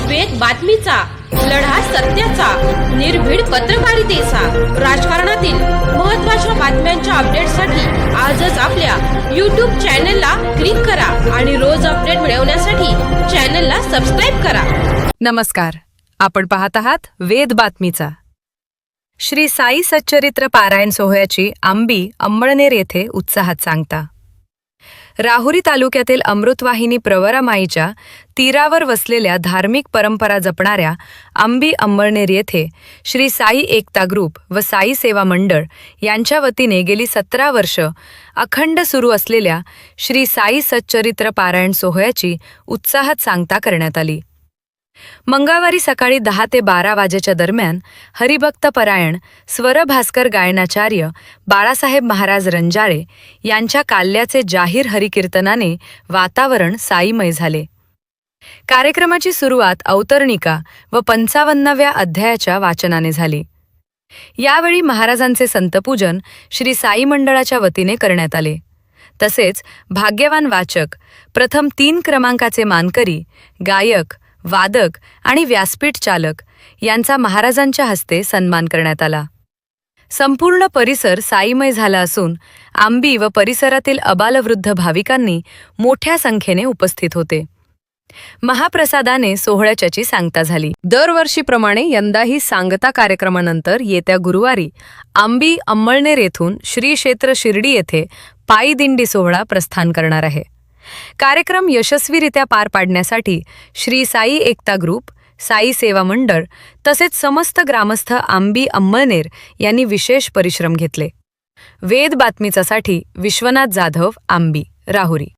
वेद बातमीचा, लढा सत्याचा, निर्भीड पत्रकारितेचा, राजकारणातील महत्त्वाच्या बातम्यांच्या अपडेटसाठी आजच आपल्या YouTube चॅनलला क्लिक करा आणि रोज अपडेट मिळवण्यासाठी चॅनलला सबस्क्राइब करा. नमस्कार, आपण पाहत आहात वेद बातमीचा. श्री साई सच्चरित्र पारायण सोहळ्याची आंबी अंमळनेर येथे उत्साहात सांगता. राहुरी तालुक्यातील अमृतवाहिनी प्रवरामाईच्या तीरावर वसलेल्या धार्मिक परंपरा जपणाऱ्या आंबी अंमळनेर येथे श्री साई एकता ग्रुप व साई सेवा मंडळ यांच्या वतीने गेली 17 वर्ष अखंड सुरू असलेल्या श्री साई सच्चरित्र पारायण सोहळ्याची उत्साहात सांगता करण्यात आली. मंगळवारी सकाळी 10 ते 12 वाजेच्या दरम्यान हरिभक्त परायण स्वरभास्कर गायनाचार्य बाळासाहेब महाराज रंजाळे यांच्या काल्याचे जाहीर हरिकीर्तनाने वातावरण साईमय झाले. कार्यक्रमाची सुरुवात अवतरणिका व 55व्या अध्यायाच्या वाचनाने झाली. यावेळी महाराजांचे संतपूजन श्री साई मंडळाच्या वतीने करण्यात आले. तसेच भाग्यवान वाचक, प्रथम 3 क्रमांकाचे मानकरी, गायक, वादक आणि व्यासपीठ चालक यांचा महाराजांच्या हस्ते सन्मान करण्यात आला. संपूर्ण परिसर साईमय झाला असून आंबी व परिसरातील अबालवृद्ध भाविकांनी मोठ्या संख्येने उपस्थित होते. महाप्रसादाने सोहळ्याची सांगता झाली. दरवर्षीप्रमाणे यंदाही सांगता कार्यक्रमानंतर येत्या गुरुवारी आंबी अंमळनेर येथून श्री क्षेत्र शिर्डी येथे पायी दिंडी सोहळा प्रस्थान करणार आहे. कार्यक्रम यशस्वीरित्या पार पाडण्यासाठी श्री साई एकता ग्रुप, साई सेवा मंडळ तसेच समस्त ग्रामस्थ आंबी अंमळनेर यांनी विशेष परिश्रम घेतले. वेद बातमीचासाठी विश्वनाथ जाधव, आंबी, राहुरी.